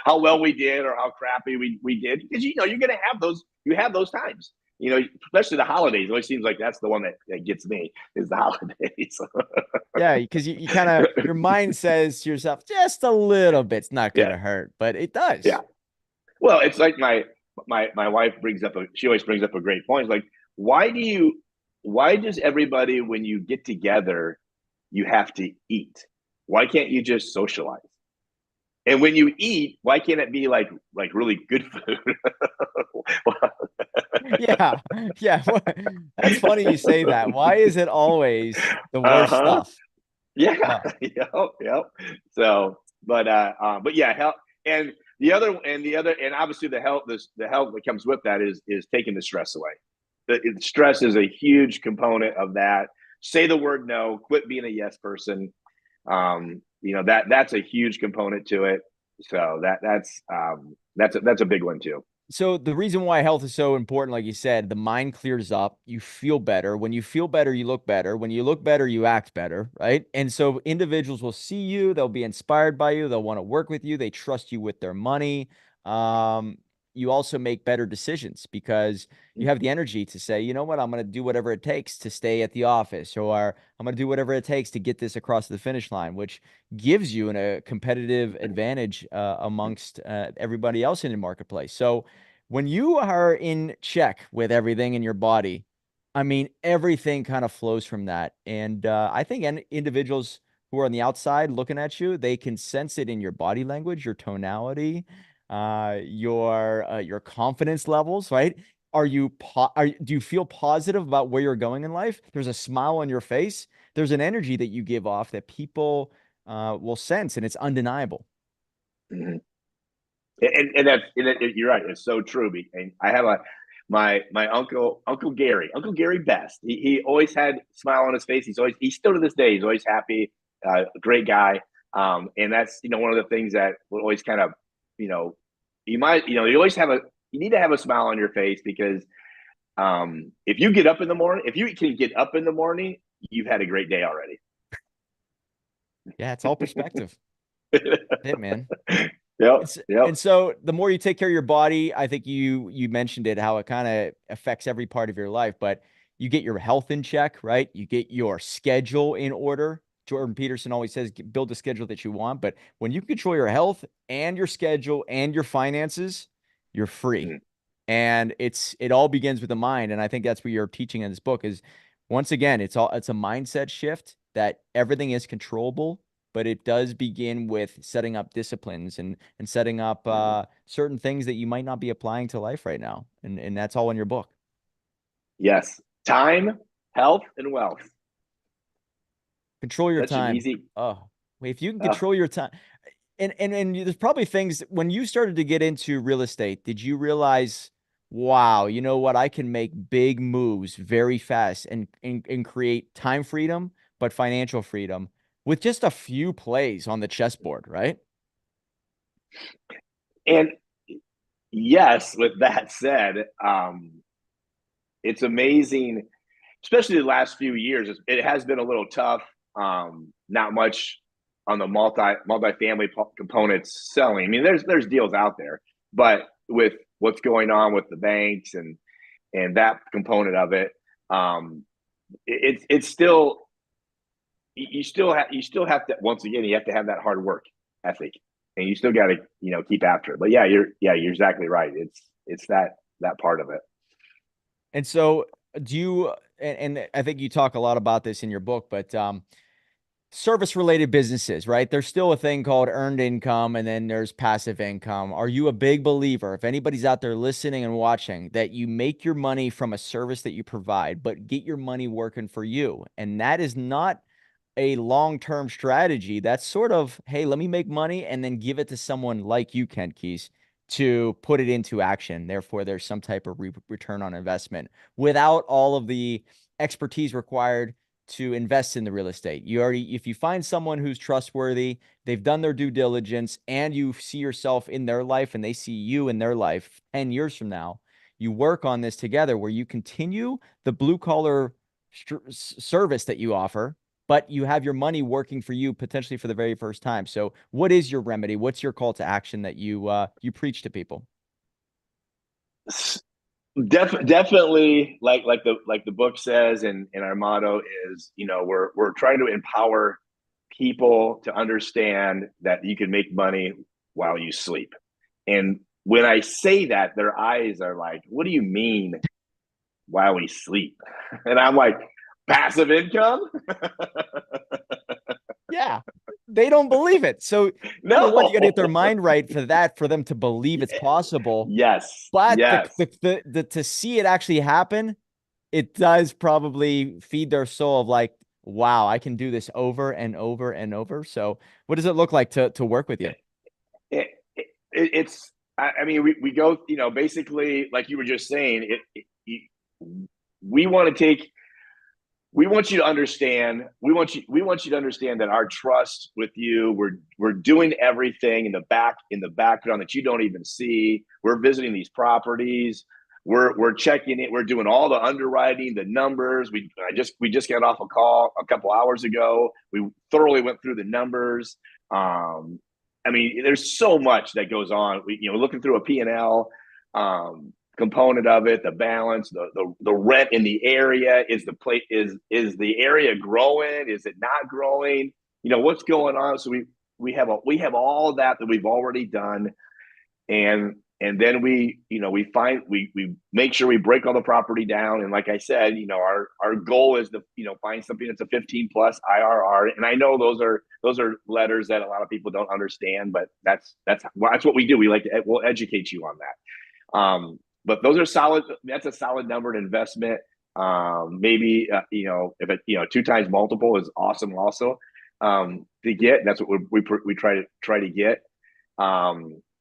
How well we did or how crappy we did, because you're going to have those. You have those times. Especially the holidays. It always seems like that's the one that gets me, is the holidays. Yeah, because you kind of, your mind says to yourself, just a little bit's not going Yeah, to hurt, but it does. yeah. Well, it's like my wife she always brings up a great point. It's like, why does everybody, when you get together, you have to eat? Why can't you just socialize? And when you eat, why can't it be like really good food? Yeah. Yeah. That's funny you say that. Why is it always the worst Uh-huh. stuff? Yeah. Oh, Yep. Yep. So, but yeah, health, and and obviously the health that comes with that is taking the stress away. Stress is a huge component of that. Say the word no, quit being a yes person. That's a huge component to it. So that's a big one too. so the reason why health is so important, like you said, the mind clears up, you feel better. When you feel better, you look better. When you look better, you act better, right? And so individuals will see you, they'll be inspired by you, they'll want to work with you, they trust you with their money. You also make better decisions because you have the energy to say, you know what, I'm going to do whatever it takes to stay at the office, or I'm going to do whatever it takes to get this across the finish line, which gives you a competitive advantage amongst everybody else in the marketplace. So when you are in check with everything in your body, I mean, everything kind of flows from that. And I think individuals who are on the outside looking at you, they can sense it in your body language, your tonality, your confidence levels, right? Do you feel positive about where you're going in life? There's a smile on your face. There's an energy that you give off that people will sense, and it's undeniable. Mhm. You're right. It's so true. And I have my Uncle Gary Best. He always had a smile on his face. He's still to this day. He's always happy. Great guy. And that's one of the things that will always kind of you know you always you need to have a smile on your face, because if you get up in the morning, if you can get up in the morning, you've had a great day already. Yeah, it's all perspective. That's it, man. Yep. And Yep. so the more you take care of your body, I think you mentioned it, how it kind of affects every part of your life, but you get your health in check, right? You get your schedule in order. Jordan Peterson always says, build a schedule that you want." But when you control your health and your schedule and your finances, you're free. Mhm. And it all begins with the mind. And I think that's what you're teaching in this book is, once again, it's a mindset shift that everything is controllable, but it does begin with setting up disciplines and setting up certain things that you might not be applying to life right now. And that's all in your book. Yes. Time, health, and wealth. Control your Such an time. easy. Oh. If you can Uh, control your time, and there's probably things when you started to get into real estate, did you realize, wow, you know what? I can make big moves very fast and create time freedom, but financial freedom with just a few plays on the chessboard, right? and yes, with that said, it's amazing, especially the last few years. It has been a little tough. Not much on the multifamily components selling. I mean, there's deals out there, but with what's going on with the banks and that component of it, it's still, you still have to, once again, you have to have that hard work ethic, and you still got to, keep after it. But you're exactly right. It's that part of it. And so do you, and I think you talk a lot about this in your book, but service related businesses, right? There's still a thing called earned income and then there's passive income. Are you a big believer, if anybody's out there listening and watching, that you make your money from a service that you provide, but get your money working for you? And that is not a long-term strategy. That's sort of, hey, let me make money and then give it to someone like you, Kent Keys, to put it into action. Therefore, there's some type of return on investment without all of the expertise required to invest in the real estate. You already, if you find someone who's trustworthy, they've done their due diligence, and you see yourself in their life and they see you in their life 10 years from now, you work on this together where you continue the blue collar service that you offer, but you have your money working for you potentially for the very first time. So what is your remedy? What's your call to action that you preach to people? Definitely, like the book says, and our motto is, we're trying to empower people to understand that you can make money while you sleep. And when I say that, their eyes are like, "What do you mean while we sleep?" And I'm like, "Passive income? Yeah. They don't believe it. So number one, you got to get their No." mind right for that, for them to believe it's possible. Yes, But yes. to see it actually happen, it does probably feed their soul of like, wow, I can do this over and over and over. So what does it look like to work with you? It, it's, I mean, we go, basically, like you were just saying, we want to take, we want you to understand, we want you to understand that our trust with you, we're doing everything in the background that you don't even see. We're visiting these properties. We're checking it. We're doing all the underwriting, the numbers. We just got off a call a couple hours ago. We thoroughly went through the numbers. I mean, there's so much that goes on. Looking through a P&L, component of it, the balance, the rent in the area. Is the place is the area growing? Is it not growing? What's going on? So we have all that we've already done, and then we make sure we break all the property down. And like I said, our goal is to find something that's a 15 plus IRR. And I know those are letters that a lot of people don't understand, but that's what we do. We'll educate you on that. But those are solid. That's a solid number in investment. Maybe if it 2 times multiple is awesome also, to get. That's what we try to get.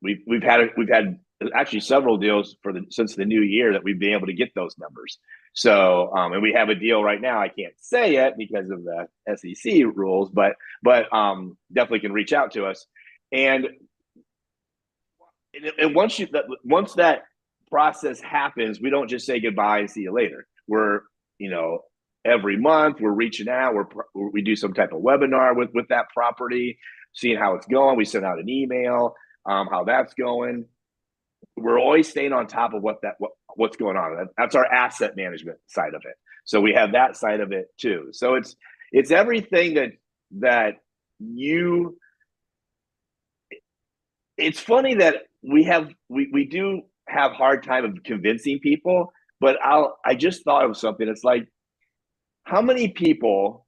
We've had actually several deals since the new year that we've been able to get those numbers. So and we have a deal right now. I can't say it because of the SEC rules, but definitely can reach out to us. And once that process happens, we don't just say goodbye and see you later. We're, every month we're reaching out. We do some type of webinar with that property, seeing how it's going. We send out an email, how that's going. We're always staying on top of what's going on. That's our asset management side of it. So we have that side of it too. So it's everything that you. It's funny that we do have hard time of convincing people, but I just thought of something. It's like, how many people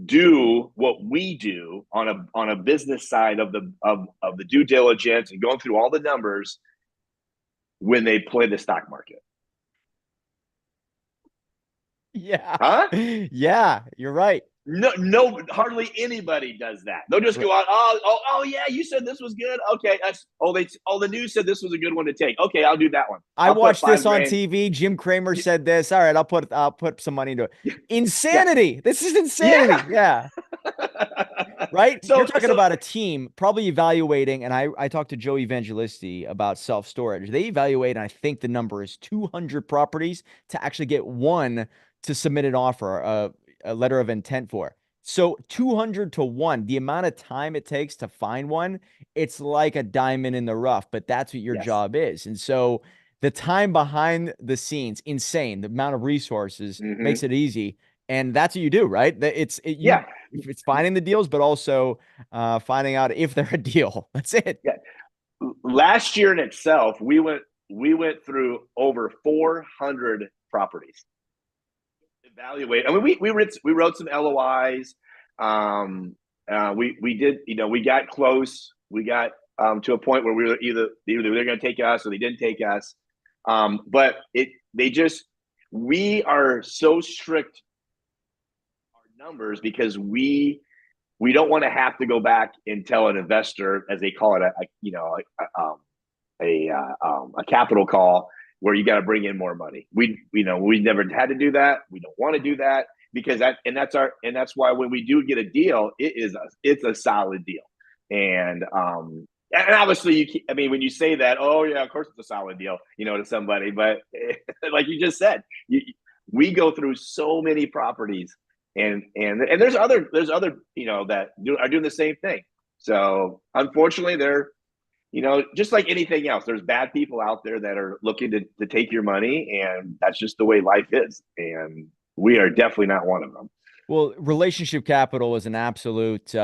do what we do on a business side of the due diligence and going through all the numbers when they play the stock market? Yeah. Huh? Yeah, you're right. no, hardly anybody does that. They'll just R- go out. Oh, yeah. You said this was good. Okay, the news said this was a good one to take. Okay, I'll do that one. I I'll put watched this five on grand. TV. Jim Cramer said this. All right, I'll put some money into it. Yeah, Insanity. This is insanity. yeah. Yeah. Right? You're so talking so about a team probably evaluating, and I talked to Joe Evangelisti about self-storage. They evaluate, and I think the number is 200 properties to actually get one to submit an offer, a letter of intent for. So 200 to one, the amount of time it takes to find one, it's like a diamond in the rough, but that's what your yes. job is. And so the time behind the scenes, insane. The amount of resources makes Hmm. it easy. And that's what you do, right? You Yeah, it's finding the deals, but also finding out if they're a deal. That's it. yeah. Last year in itself, we went through over 400 properties. Evaluate. I mean, we wrote some LOIs. We did. We got close. We got to a point where we were either they're going to take us or they didn't take us. But they just we are so strict on our numbers because we don't want to have to go back and tell an investor, as they call it, a capital call where you got to bring in more money. We never had to do that. We don't want to do that because that's why when we do get a deal, it's a solid deal. And obviously I mean, when you say that, oh yeah, of course it's a solid deal, to somebody, but like you just said, we go through so many properties, and there's other that are doing the same thing. So unfortunately, they're just like anything else, there's bad people out there that are looking to take your money, and that's just the way life is. And we are definitely not one of them. Well, relationship capital is an absolute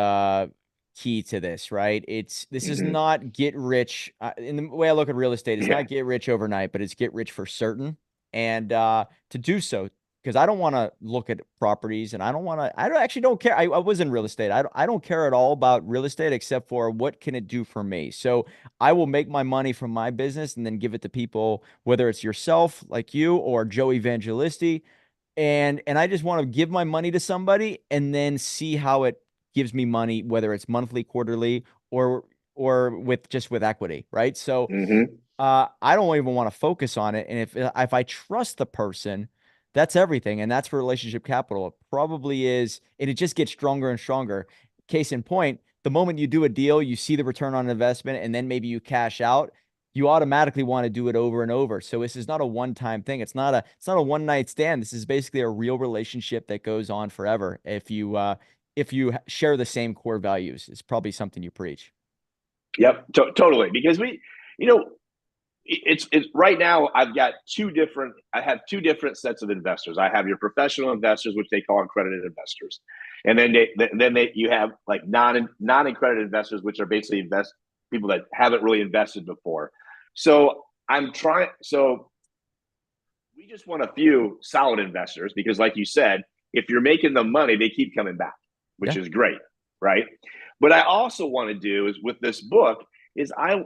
key to this, right? This is Hmm. not get rich. In the way I look at real estate, it's Yeah. not get rich overnight, but it's get rich for certain. And to do so, because I don't want to look at properties, and I don't actually don't care. I was in real estate. I don't care at all about real estate except for what can it do for me. So I will make my money from my business and then give it to people, whether it's yourself, like you, or Joe Evangelisti, and I just want to give my money to somebody and then see how it gives me money, whether it's monthly, quarterly, or with equity, right? So Hmm. I don't even want to focus on it. And if I trust the person, that's everything. And that's for relationship capital. It probably is, and it just gets stronger and stronger. Case in point, the moment you do a deal, you see the return on investment, and then maybe you cash out, you automatically want to do it over and over. So this is not a one-time thing. It's not a one-night stand. This is basically a real relationship that goes on forever. If you share the same core values, it's probably something you preach. Yep. Totally. Because you know, it's right now. I have two different sets of investors. I have your professional investors, which they call accredited investors, and you have like non-accredited investors, which are basically people that haven't really invested before. So we just want a few solid investors because, like you said, if you're making them money, they keep coming back, which Yeah. is great, right? But I also want to do is with this book is I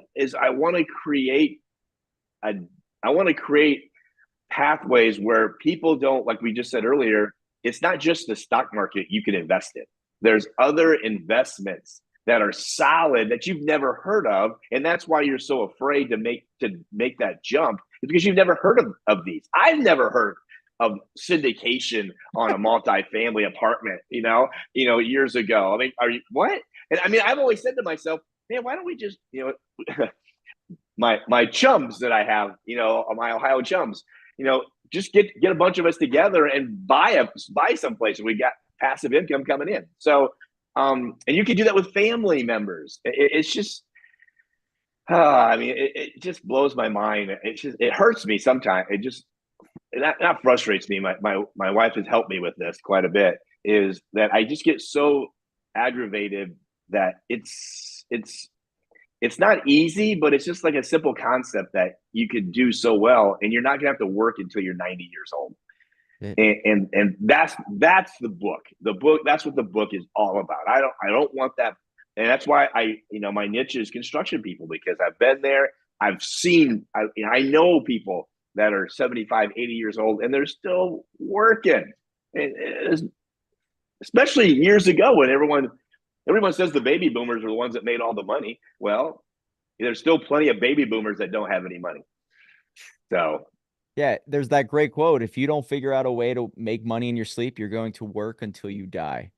want to create a I want to create pathways where people don't, like we just said earlier, it's not just the stock market you can invest in. There's other investments that are solid that you've never heard of. And that's why you're so afraid to make that jump. It's because you've never heard of these. I've never heard of syndication on a multifamily apartment, years ago. I mean, are you what? And I mean, I've always said to myself, man, why don't we just, my chums that I have, my Ohio chums, just get a bunch of us together and buy someplace, and we got passive income coming in. So, and you can do that with family members. It's just, I mean, it just blows my mind. It hurts me sometimes. That frustrates me. My wife has helped me with this quite a bit. Is that I just get so aggravated that it's not easy, but it's just like a simple concept that you could do so well, and you're not gonna have to work until you're 90 years old. It- And that's the book. The book, that's what the book is all about. I don't want that, and that's why my niche is construction people, because I've been there. I've seen. I know people that are 75, 80 years old, and they're still working. And especially years ago when everyone says the baby boomers are the ones that made all the money. Well, there's still plenty of baby boomers that don't have any money. So Yeah, there's that great quote. If you don't figure out a way to make money in your sleep, you're going to work until you die.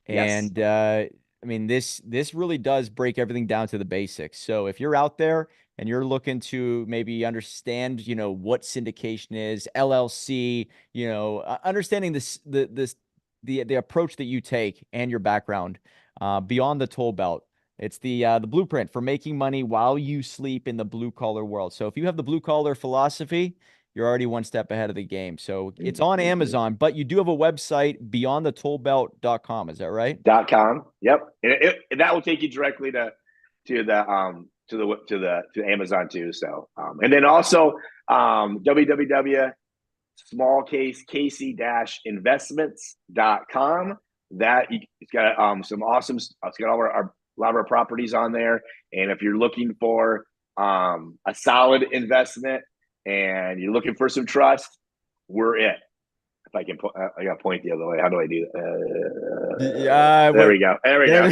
yes, And I mean, this really does break everything down to the basics. So if you're out there and you're looking to maybe understand, what syndication is, LLC, understanding the approach that you take and your background beyond the toll belt. It's the blueprint for making money while you sleep in the blue collar world. So if you have the blue collar philosophy, you're already one step ahead of the game. So it's on Amazon, but you do have a website, beyondthetollbelt.com. Is that right? .com. Yep, and that will take you directly to Amazon too. So and then also www.smallcasecasey-investments.com. It's got some awesome. It's got a lot of our properties on there. And if you're looking for a solid investment and you're looking for some trust, we're it. If I can, I got to point the other way. How do I do that? Yeah, There we go. There we go.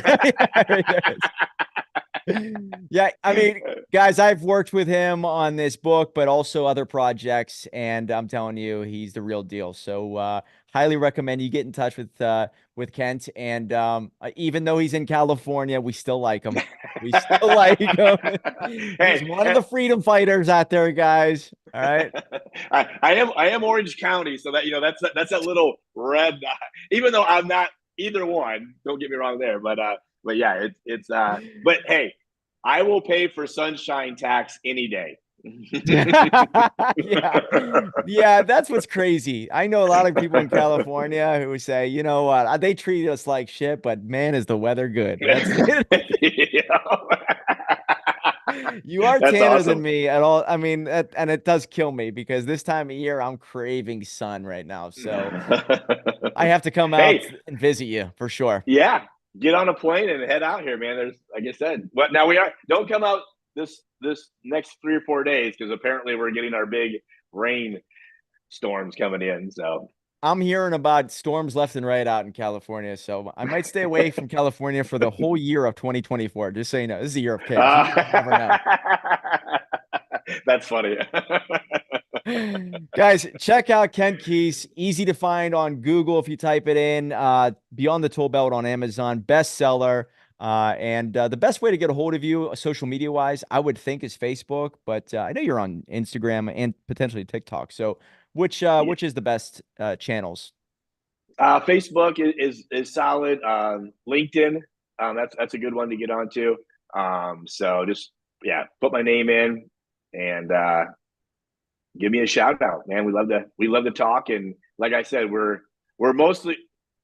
Yeah, I mean, guys, I've worked with him on this book, but also other projects, and I'm telling you, he's the real deal. So, highly recommend you get in touch with Kent. And even though he's in California, we still like him. We still like him. He's one of the freedom fighters out there, guys. All right. I am Orange County, so that that's a little red. Even though I'm not either one, don't get me wrong there, but yeah, it's but hey, I will pay for sunshine tax any day. Yeah, that's what's crazy. I know a lot of people in California who say, you know what, they treat us like shit, but man, is the weather good. That's You are That's tanner awesome. than me at all. I mean, and it does kill me because this time of year I'm craving sun right now. So I have to come out Hey, and visit you for sure. yeah, get on a plane and head out here, man. There's, like I said, but now don't come out this next 3 or 4 days because apparently we're getting our big rain storms coming in. So I'm hearing about storms left and right out in California, so I might stay away from California for the whole year of 2024. Just so you know, this is the year of chaos. You never know. That's funny. Guys, check out Kent Keese. Easy to find on Google if you type it in. Beyond the Toll Belt on Amazon, bestseller. And the best way to get a hold of you, social media wise, I would think is Facebook, but I know you're on Instagram and potentially TikTok. So which is the best channels? Facebook is solid. LinkedIn, that's a good one to get onto. So just put my name in and give me a shout out, man. We love to talk, and like I said, we're mostly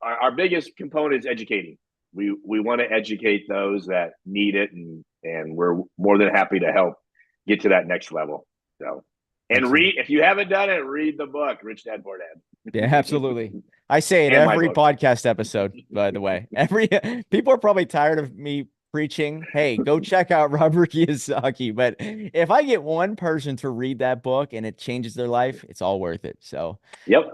our biggest component is educating. We want to educate those that need it, and we're more than happy to help get to that next level. So, and Excellent. if you haven't done it, read the book, Rich Dad Poor Dad. Yeah, absolutely. I say it And every podcast episode, by the way. Every people are probably tired of me preaching, hey, go check out Robert Kiyosaki. But if I get one person to read that book and it changes their life, it's all worth it. So Yep.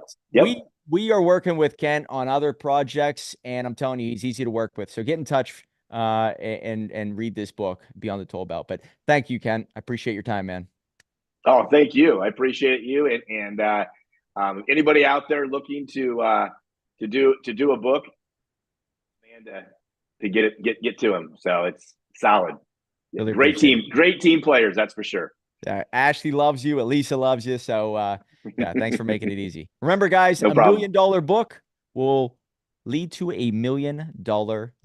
we are working with Kent on other projects, and I'm telling you, he's easy to work with. So get in touch and read this book, Beyond the Toll Belt. But thank you, Kent. I appreciate your time, man. Oh, thank you. I appreciate you. And anybody out there looking to do a book, and to get to him. So it's solid. Really Great appreciate team, great team players. That's for sure. Ashley loves you. Elisa loves you. So, yeah, thanks for making it easy. Remember, guys, No $1 problem. million book will lead to $1 million